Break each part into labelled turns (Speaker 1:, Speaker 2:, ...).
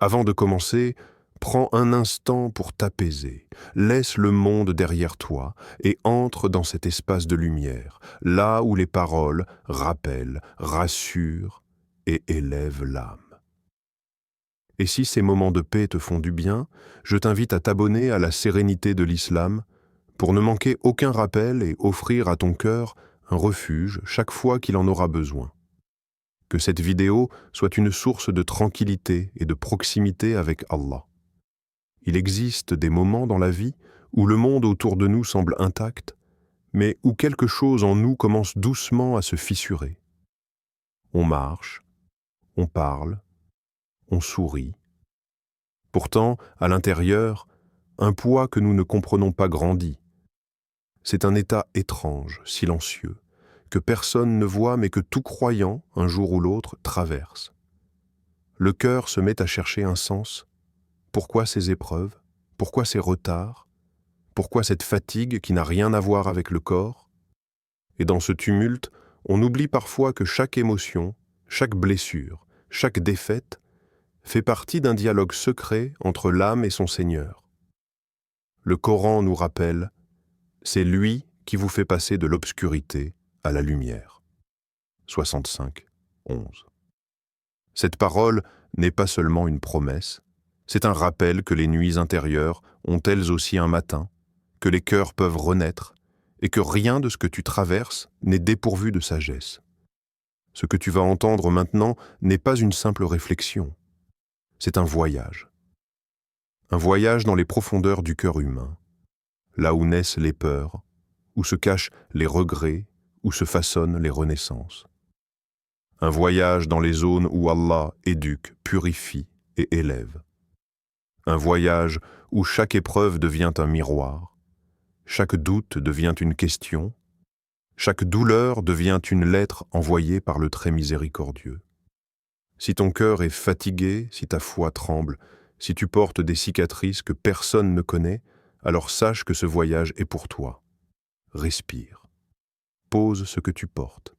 Speaker 1: Avant de commencer, prends un instant pour t'apaiser. Laisse le monde derrière toi et entre dans cet espace de lumière, là où les paroles rappellent, rassurent et élèvent l'âme. Et si ces moments de paix te font du bien, je t'invite à t'abonner à la sérénité de l'islam pour ne manquer aucun rappel et offrir à ton cœur un refuge chaque fois qu'il en aura besoin. Que cette vidéo soit une source de tranquillité et de proximité avec Allah. Il existe des moments dans la vie où le monde autour de nous semble intact, mais où quelque chose en nous commence doucement à se fissurer. On marche, on parle, on sourit. Pourtant, à l'intérieur, un poids que nous ne comprenons pas grandit. C'est un état étrange, silencieux, que personne ne voit mais que tout croyant, un jour ou l'autre, traverse. Le cœur se met à chercher un sens. Pourquoi ces épreuves? Pourquoi ces retards? Pourquoi cette fatigue qui n'a rien à voir avec le corps? Et dans ce tumulte, on oublie parfois que chaque émotion, chaque blessure, chaque défaite fait partie d'un dialogue secret entre l'âme et son Seigneur. Le Coran nous rappelle « C'est lui qui vous fait passer de l'obscurité à la lumière ». 65, 11. Cette parole n'est pas seulement une promesse, c'est un rappel que les nuits intérieures ont elles aussi un matin, que les cœurs peuvent renaître et que rien de ce que tu traverses n'est dépourvu de sagesse. Ce que tu vas entendre maintenant n'est pas une simple réflexion, c'est un voyage. Un voyage dans les profondeurs du cœur humain, là où naissent les peurs, où se cachent les regrets, où se façonnent les renaissances. Un voyage dans les zones où Allah éduque, purifie et élève. Un voyage où chaque épreuve devient un miroir, chaque doute devient une question, chaque douleur devient une lettre envoyée par le très miséricordieux. Si ton cœur est fatigué, si ta foi tremble, si tu portes des cicatrices que personne ne connaît, alors sache que ce voyage est pour toi. Respire. Pose ce que tu portes.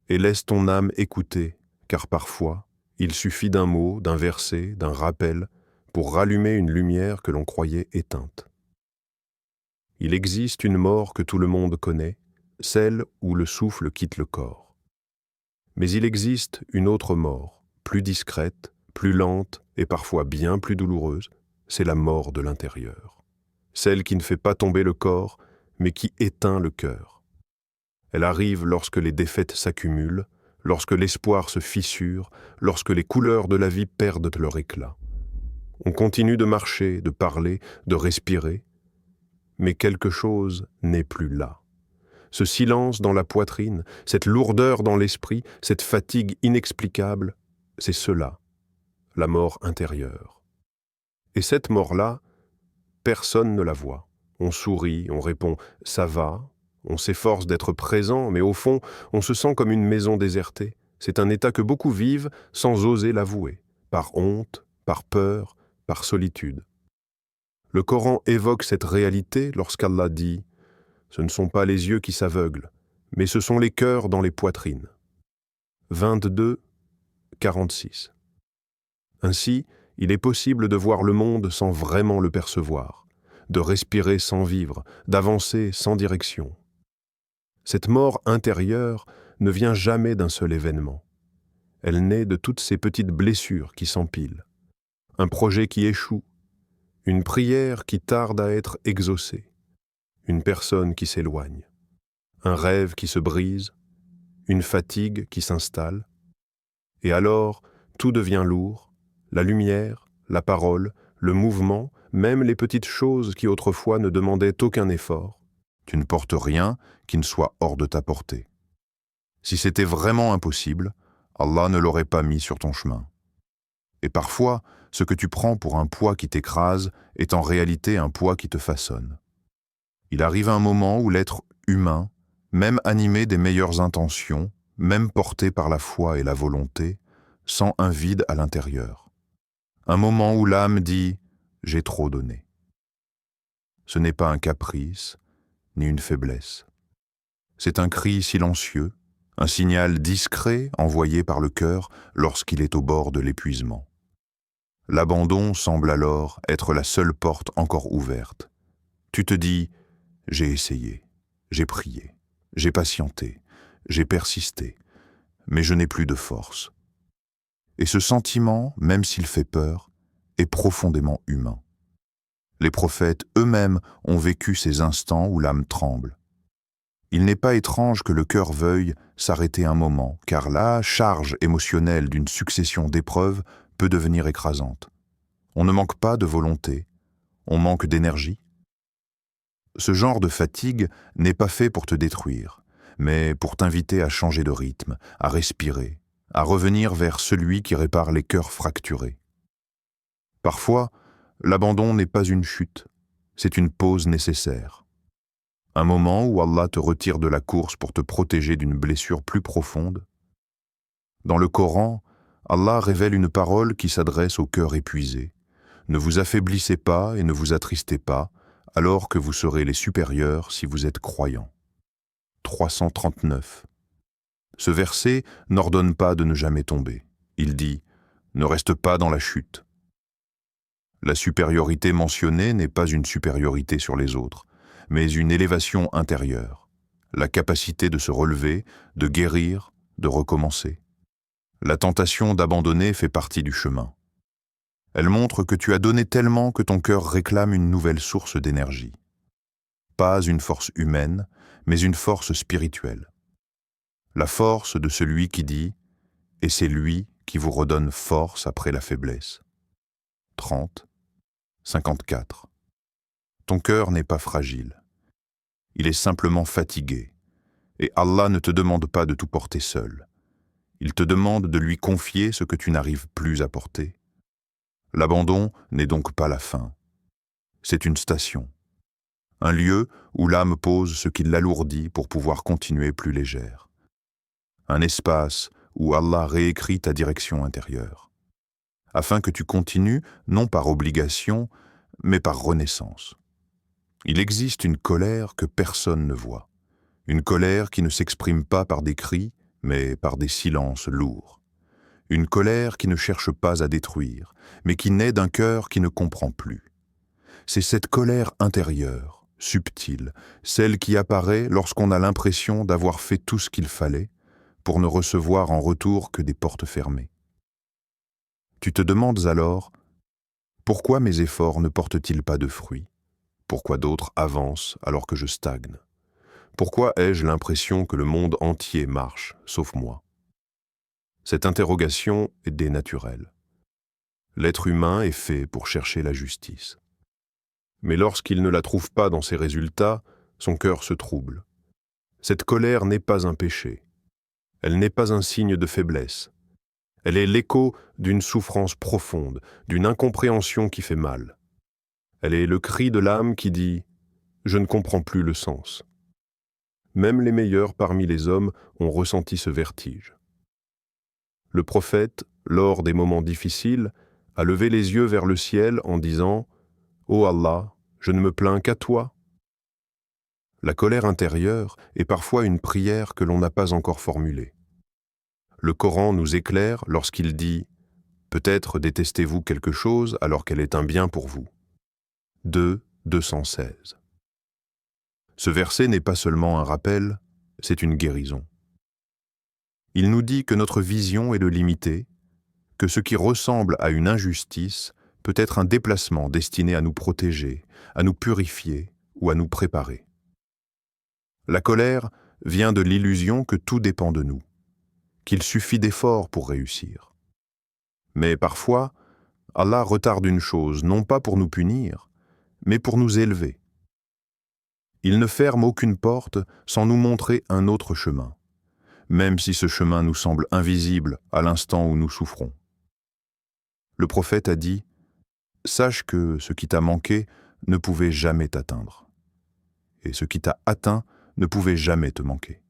Speaker 1: Et laisse ton âme écouter, car parfois, il suffit d'un mot, d'un verset, d'un rappel, pour rallumer une lumière que l'on croyait éteinte. Il existe une mort que tout le monde connaît, celle où le souffle quitte le corps. Mais il existe une autre mort, plus discrète, plus lente et parfois bien plus douloureuse, c'est la mort de l'intérieur. Celle qui ne fait pas tomber le corps, mais qui éteint le cœur. Elle arrive lorsque les défaites s'accumulent, lorsque l'espoir se fissure, lorsque les couleurs de la vie perdent leur éclat. On continue de marcher, de parler, de respirer, mais quelque chose n'est plus là. Ce silence dans la poitrine, cette lourdeur dans l'esprit, cette fatigue inexplicable, c'est cela, la mort intérieure. Et cette mort-là, personne ne la voit. On sourit, on répond « ça va », on s'efforce d'être présent, mais au fond, on se sent comme une maison désertée. C'est un état que beaucoup vivent sans oser l'avouer, par honte, par peur, par solitude. Le Coran évoque cette réalité lorsqu'Allah dit « Ce ne sont pas les yeux qui s'aveuglent, mais ce sont les cœurs dans les poitrines ». 22, 46. Ainsi, il est possible de voir le monde sans vraiment le percevoir, de respirer sans vivre, d'avancer sans direction. Cette mort intérieure ne vient jamais d'un seul événement. Elle naît de toutes ces petites blessures qui s'empilent. Un projet qui échoue, une prière qui tarde à être exaucée, une personne qui s'éloigne, un rêve qui se brise, une fatigue qui s'installe. Et alors, tout devient lourd, la lumière, la parole, le mouvement, même les petites choses qui autrefois ne demandaient aucun effort. Tu ne portes rien qui ne soit hors de ta portée. Si c'était vraiment impossible, Allah ne l'aurait pas mis sur ton chemin. Et parfois, ce que tu prends pour un poids qui t'écrase est en réalité un poids qui te façonne. Il arrive un moment où l'être humain, même animé des meilleures intentions, même porté par la foi et la volonté, sent un vide à l'intérieur. Un moment où l'âme dit « j'ai trop donné ». Ce n'est pas un caprice, ni une faiblesse. C'est un cri silencieux, un signal discret envoyé par le cœur lorsqu'il est au bord de l'épuisement. L'abandon semble alors être la seule porte encore ouverte. Tu te dis « j'ai essayé, j'ai prié, j'ai patienté, j'ai persisté, mais je n'ai plus de force ». Et ce sentiment, même s'il fait peur, est profondément humain. Les prophètes eux-mêmes ont vécu ces instants où l'âme tremble. Il n'est pas étrange que le cœur veuille s'arrêter un moment, car la charge émotionnelle d'une succession d'épreuves peut devenir écrasante. On ne manque pas de volonté, on manque d'énergie. Ce genre de fatigue n'est pas fait pour te détruire, mais pour t'inviter à changer de rythme, à respirer, à revenir vers celui qui répare les cœurs fracturés. Parfois, l'abandon n'est pas une chute, c'est une pause nécessaire. Un moment où Allah te retire de la course pour te protéger d'une blessure plus profonde. Dans le Coran, Allah révèle une parole qui s'adresse au cœur épuisé. Ne vous affaiblissez pas et ne vous attristez pas, alors que vous serez les supérieurs si vous êtes croyants. 339. Ce verset n'ordonne pas de ne jamais tomber. Il dit « Ne reste pas dans la chute ». La supériorité mentionnée n'est pas une supériorité sur les autres, mais une élévation intérieure, la capacité de se relever, de guérir, de recommencer. La tentation d'abandonner fait partie du chemin. Elle montre que tu as donné tellement que ton cœur réclame une nouvelle source d'énergie. Pas une force humaine, mais une force spirituelle. La force de celui qui dit « Et c'est lui qui vous redonne force après la faiblesse ». 30, 54. Ton cœur n'est pas fragile. Il est simplement fatigué. Et Allah ne te demande pas de tout porter seul. Il te demande de lui confier ce que tu n'arrives plus à porter. L'abandon n'est donc pas la fin. C'est une station. Un lieu où l'âme pose ce qui l'alourdit pour pouvoir continuer plus légère. Un espace où Allah réécrit ta direction intérieure. Afin que tu continues, non par obligation, mais par renaissance. Il existe une colère que personne ne voit. Une colère qui ne s'exprime pas par des cris, mais par des silences lourds. Une colère qui ne cherche pas à détruire, mais qui naît d'un cœur qui ne comprend plus. C'est cette colère intérieure, subtile, celle qui apparaît lorsqu'on a l'impression d'avoir fait tout ce qu'il fallait pour ne recevoir en retour que des portes fermées. Tu te demandes alors, pourquoi mes efforts ne portent-ils pas de fruits? Pourquoi d'autres avancent alors que je stagne? Pourquoi ai-je l'impression que le monde entier marche, sauf moi? Cette interrogation est dénaturelle. L'être humain est fait pour chercher la justice. Mais lorsqu'il ne la trouve pas dans ses résultats, son cœur se trouble. Cette colère n'est pas un péché. Elle n'est pas un signe de faiblesse. Elle est l'écho d'une souffrance profonde, d'une incompréhension qui fait mal. Elle est le cri de l'âme qui dit « Je ne comprends plus le sens ». Même les meilleurs parmi les hommes ont ressenti ce vertige. Le prophète, lors des moments difficiles, a levé les yeux vers le ciel en disant « Ô Allah, je ne me plains qu'à toi ». La colère intérieure est parfois une prière que l'on n'a pas encore formulée. Le Coran nous éclaire lorsqu'il dit « Peut-être détestez-vous quelque chose alors qu'elle est un bien pour vous ». 2, 216. Ce verset n'est pas seulement un rappel, c'est une guérison. Il nous dit que notre vision est de limitée, que ce qui ressemble à une injustice peut être un déplacement destiné à nous protéger, à nous purifier ou à nous préparer. La colère vient de l'illusion que tout dépend de nous, qu'il suffit d'efforts pour réussir. Mais parfois, Allah retarde une chose non pas pour nous punir, mais pour nous élever. Il ne ferme aucune porte sans nous montrer un autre chemin, même si ce chemin nous semble invisible à l'instant où nous souffrons. Le prophète a dit « Sache que ce qui t'a manqué ne pouvait jamais t'atteindre, et ce qui t'a atteint ne pouvait jamais te manquer. »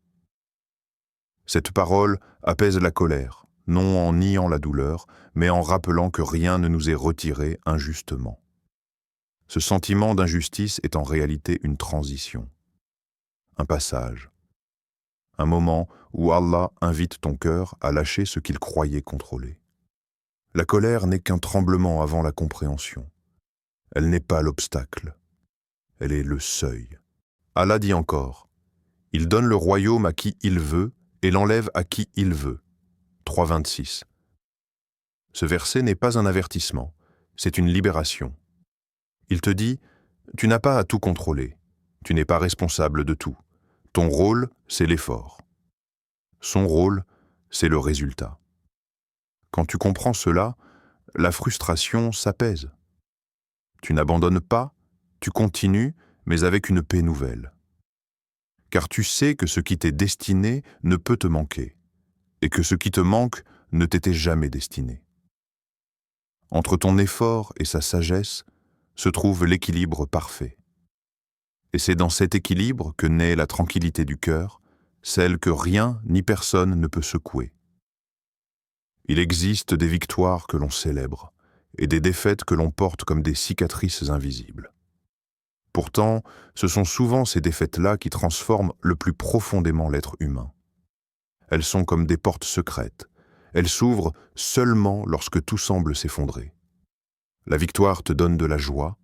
Speaker 1: Cette parole apaise la colère, non en niant la douleur, mais en rappelant que rien ne nous est retiré injustement. Ce sentiment d'injustice est en réalité une transition, un passage, un moment où Allah invite ton cœur à lâcher ce qu'il croyait contrôler. La colère n'est qu'un tremblement avant la compréhension. Elle n'est pas l'obstacle, elle est le seuil. Allah dit encore, « Il donne le royaume à qui il veut et l'enlève à qui il veut. » 3,26. Ce verset n'est pas un avertissement, c'est une libération. Il te dit, tu n'as pas à tout contrôler, tu n'es pas responsable de tout. Ton rôle, c'est l'effort. Son rôle, c'est le résultat. Quand tu comprends cela, la frustration s'apaise. Tu n'abandonnes pas, tu continues, mais avec une paix nouvelle. Car tu sais que ce qui t'est destiné ne peut te manquer, et que ce qui te manque ne t'était jamais destiné. Entre ton effort et sa sagesse se trouve l'équilibre parfait. Et c'est dans cet équilibre que naît la tranquillité du cœur, celle que rien ni personne ne peut secouer. Il existe des victoires que l'on célèbre et des défaites que l'on porte comme des cicatrices invisibles. Pourtant, ce sont souvent ces défaites-là qui transforment le plus profondément l'être humain. Elles sont comme des portes secrètes. Elles s'ouvrent seulement lorsque tout semble s'effondrer. La victoire te donne de la joie,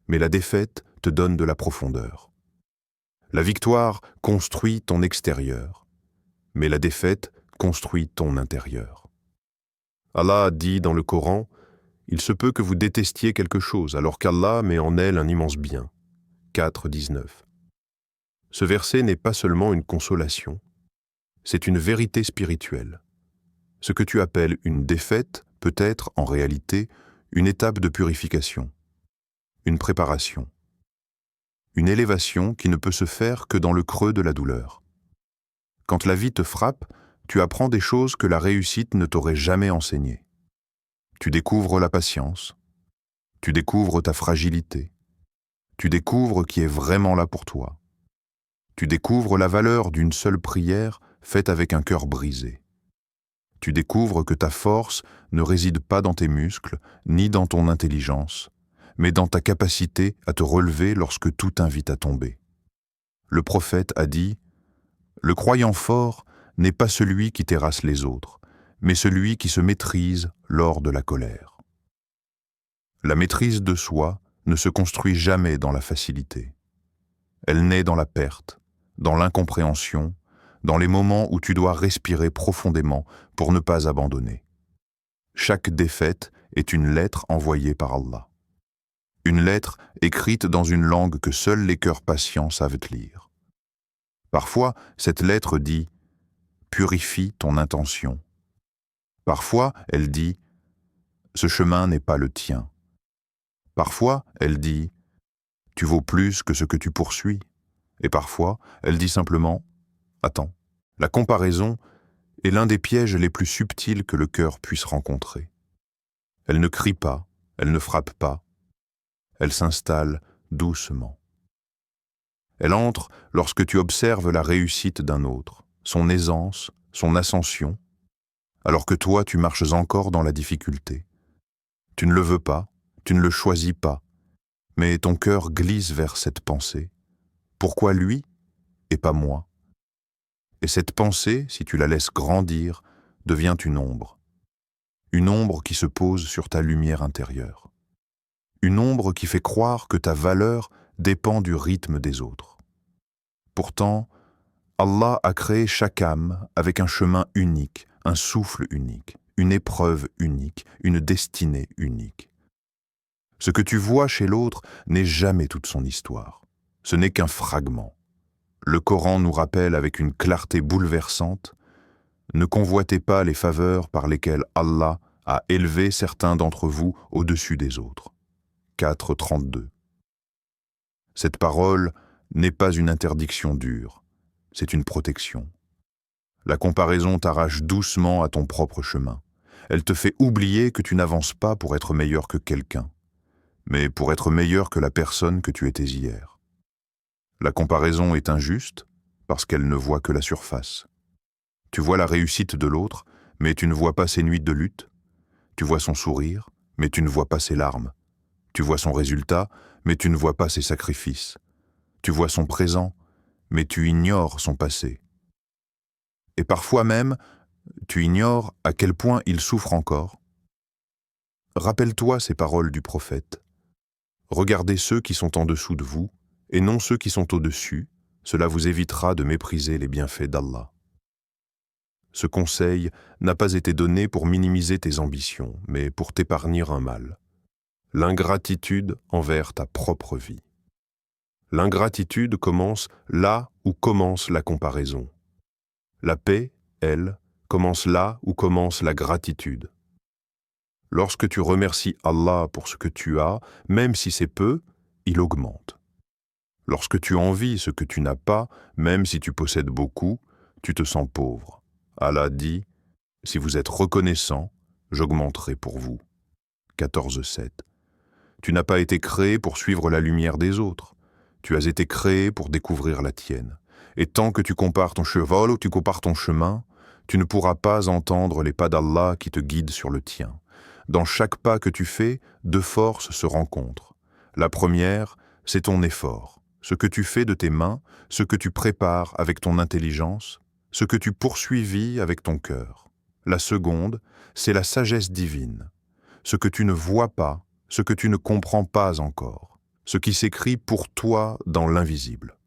Speaker 1: mais la défaite te donne de la profondeur. La victoire construit ton extérieur, mais la défaite construit ton intérieur. Allah dit dans le Coran, « Il se peut que vous détestiez quelque chose, alors qu'Allah met en elle un immense bien. » 4,19. Ce verset n'est pas seulement une consolation, c'est une vérité spirituelle. Ce que tu appelles une défaite peut être, en réalité, une étape de purification, une préparation, une élévation qui ne peut se faire que dans le creux de la douleur. Quand la vie te frappe, tu apprends des choses que la réussite ne t'aurait jamais enseignées. Tu découvres la patience, tu découvres ta fragilité, tu découvres qui est vraiment là pour toi. Tu découvres la valeur d'une seule prière faite avec un cœur brisé. Tu découvres que ta force ne réside pas dans tes muscles, ni dans ton intelligence, mais dans ta capacité à te relever lorsque tout t'invite à tomber. Le prophète a dit, « Le croyant fort n'est pas celui qui terrasse les autres, mais celui qui se maîtrise lors de la colère. » La maîtrise de soi ne se construit jamais dans la facilité. Elle naît dans la perte, dans l'incompréhension, dans les moments où tu dois respirer profondément pour ne pas abandonner. Chaque défaite est une lettre envoyée par Allah. Une lettre écrite dans une langue que seuls les cœurs patients savent lire. Parfois, cette lettre dit « Purifie ton intention ». Parfois, elle dit « Ce chemin n'est pas le tien ». Parfois, elle dit « Tu vaux plus que ce que tu poursuis ». Et parfois, elle dit simplement « Attends ». La comparaison est l'un des pièges les plus subtils que le cœur puisse rencontrer. Elle ne crie pas, elle ne frappe pas, elle s'installe doucement. Elle entre lorsque tu observes la réussite d'un autre, son aisance, son ascension, alors que toi tu marches encore dans la difficulté. Tu ne le veux pas, tu ne le choisis pas, mais ton cœur glisse vers cette pensée. Pourquoi lui et pas moi? Et cette pensée, si tu la laisses grandir, devient une ombre qui se pose sur ta lumière intérieure. Une ombre qui fait croire que ta valeur dépend du rythme des autres. Pourtant, Allah a créé chaque âme avec un chemin unique, un souffle unique, une épreuve unique, une destinée unique. Ce que tu vois chez l'autre n'est jamais toute son histoire. Ce n'est qu'un fragment. Le Coran nous rappelle avec une clarté bouleversante « Ne convoitez pas les faveurs par lesquelles Allah a élevé certains d'entre vous au-dessus des autres. » 4,32. Cette parole n'est pas une interdiction dure, c'est une protection. La comparaison t'arrache doucement à ton propre chemin. Elle te fait oublier que tu n'avances pas pour être meilleur que quelqu'un, mais pour être meilleur que la personne que tu étais hier. La comparaison est injuste parce qu'elle ne voit que la surface. Tu vois la réussite de l'autre, mais tu ne vois pas ses nuits de lutte. Tu vois son sourire, mais tu ne vois pas ses larmes. Tu vois son résultat, mais tu ne vois pas ses sacrifices. Tu vois son présent, mais tu ignores son passé. Et parfois même, tu ignores à quel point il souffre encore, Rappelle-toi ces paroles du prophète. Regardez ceux qui sont en dessous de vous, et non ceux qui sont au-dessus, cela vous évitera de mépriser les bienfaits d'Allah. Ce conseil n'a pas été donné pour minimiser tes ambitions, mais pour t'épargner un mal. L'ingratitude envers ta propre vie. L'ingratitude commence là où commence la comparaison. La paix, elle, commence là où commence la gratitude. Lorsque tu remercies Allah pour ce que tu as, même si c'est peu, il augmente. Lorsque tu envies ce que tu n'as pas, même si tu possèdes beaucoup, tu te sens pauvre. Allah dit, « Si vous êtes reconnaissant, j'augmenterai pour vous. » 14,7. Tu n'as pas été créé pour suivre la lumière des autres. Tu as été créé pour découvrir la tienne. Et tant que tu compares ton cheval ou tu compares ton chemin, tu ne pourras pas entendre les pas d'Allah qui te guident sur le tien. Dans chaque pas que tu fais, deux forces se rencontrent. La première, c'est ton effort, ce que tu fais de tes mains, ce que tu prépares avec ton intelligence, ce que tu poursuivis avec ton cœur. La seconde, c'est la sagesse divine, ce que tu ne vois pas, ce que tu ne comprends pas encore, ce qui s'écrit pour toi dans l'invisible.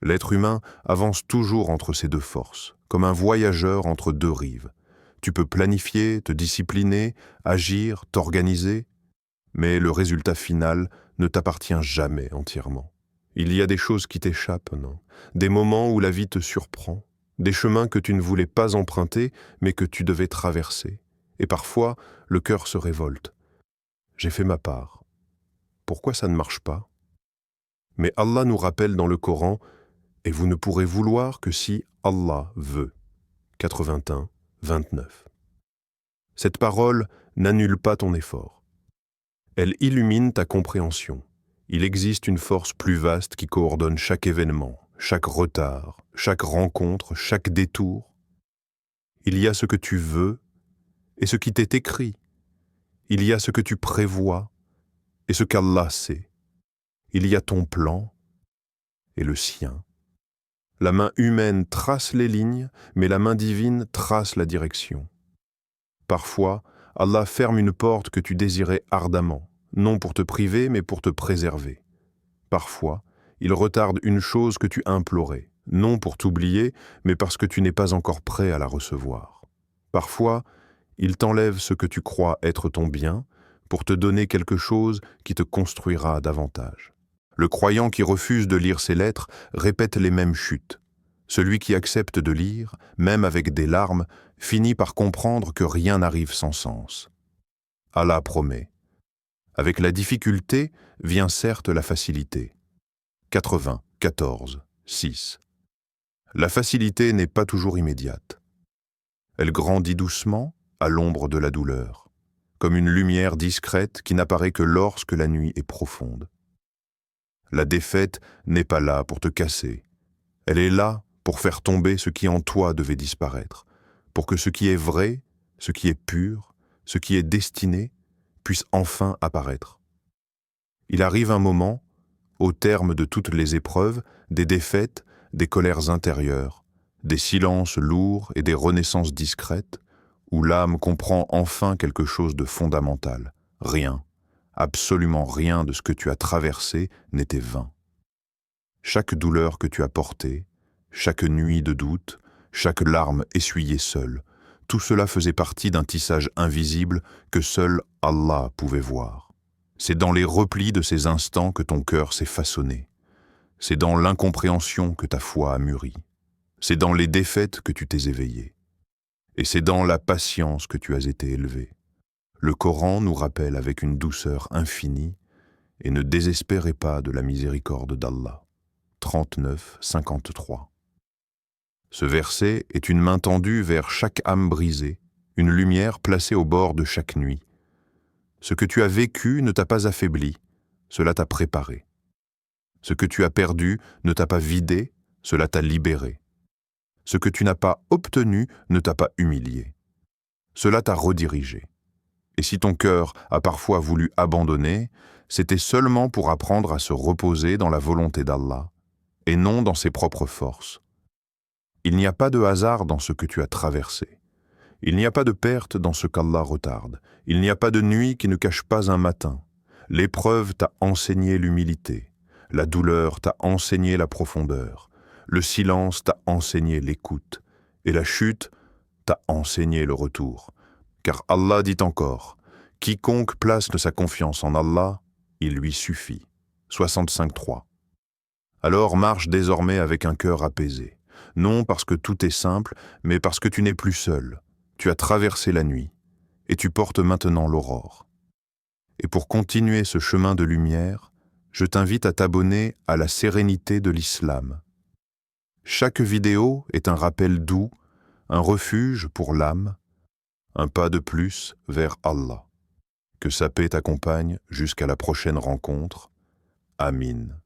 Speaker 1: L'être humain avance toujours entre ces deux forces, comme un voyageur entre deux rives. Tu peux planifier, te discipliner, agir, t'organiser, mais le résultat final ne t'appartient jamais entièrement. Il y a des choses qui t'échappent, non? Des moments où la vie te surprend, des chemins que tu ne voulais pas emprunter, mais que tu devais traverser. Et parfois, le cœur se révolte. J'ai fait ma part. Pourquoi ça ne marche pas? Mais Allah nous rappelle dans le Coran, « Et vous ne pourrez vouloir que si Allah veut. » 81, 29. Cette parole n'annule pas ton effort. Elle illumine ta compréhension. Il existe une force plus vaste qui coordonne chaque événement, chaque retard, chaque rencontre, chaque détour. Il y a ce que tu veux et ce qui t'est écrit. Il y a ce que tu prévois et ce qu'Allah sait. Il y a ton plan et le sien. La main humaine trace les lignes, mais la main divine trace la direction. Parfois, Allah ferme une porte que tu désirais ardemment, non pour te priver, mais pour te préserver. Parfois, il retarde une chose que tu implorais, non pour t'oublier, mais parce que tu n'es pas encore prêt à la recevoir. Parfois, il t'enlève ce que tu crois être ton bien, pour te donner quelque chose qui te construira davantage. Le croyant qui refuse de lire ses lettres répète les mêmes chutes. Celui qui accepte de lire, même avec des larmes, finit par comprendre que rien n'arrive sans sens. Allah promet. Avec la difficulté vient certes la facilité. 80, 14, 6. La facilité n'est pas toujours immédiate. Elle grandit doucement à l'ombre de la douleur, comme une lumière discrète qui n'apparaît que lorsque la nuit est profonde. La défaite n'est pas là pour te casser. Elle est là pour faire tomber ce qui en toi devait disparaître, pour que ce qui est vrai, ce qui est pur, ce qui est destiné, puisse enfin apparaître. Il arrive un moment, au terme de toutes les épreuves, des défaites, des colères intérieures, des silences lourds et des renaissances discrètes, où l'âme comprend enfin quelque chose de fondamental. Rien, absolument rien de ce que tu as traversé n'était vain. Chaque douleur que tu as portée, chaque nuit de doute, chaque larme essuyée seule, tout cela faisait partie d'un tissage invisible que seul Allah pouvait voir. C'est dans les replis de ces instants que ton cœur s'est façonné. C'est dans l'incompréhension que ta foi a mûri. C'est dans les défaites que tu t'es éveillé. Et c'est dans la patience que tu as été élevé. Le Coran nous rappelle avec une douceur infinie « Et ne désespérez pas de la miséricorde d'Allah » 39, 53. Ce verset est une main tendue vers chaque âme brisée, une lumière placée au bord de chaque nuit. Ce que tu as vécu ne t'a pas affaibli, cela t'a préparé. Ce que tu as perdu ne t'a pas vidé, cela t'a libéré. Ce que tu n'as pas obtenu ne t'a pas humilié. Cela t'a redirigé. Et si ton cœur a parfois voulu abandonner, c'était seulement pour apprendre à se reposer dans la volonté d'Allah, et non dans ses propres forces. Il n'y a pas de hasard dans ce que tu as traversé. Il n'y a pas de perte dans ce qu'Allah retarde. Il n'y a pas de nuit qui ne cache pas un matin. L'épreuve t'a enseigné l'humilité. La douleur t'a enseigné la profondeur. Le silence t'a enseigné l'écoute. Et la chute t'a enseigné le retour. Car Allah dit encore, « Quiconque place sa confiance en Allah, il lui suffit. » 65.3. Alors marche désormais avec un cœur apaisé. Non parce que tout est simple, mais parce que tu n'es plus seul. Tu as traversé la nuit, et tu portes maintenant l'aurore. Et pour continuer ce chemin de lumière, je t'invite à t'abonner à la sérénité de l'islam. Chaque vidéo est un rappel doux, un refuge pour l'âme, un pas de plus vers Allah. Que sa paix t'accompagne jusqu'à la prochaine rencontre. Amin.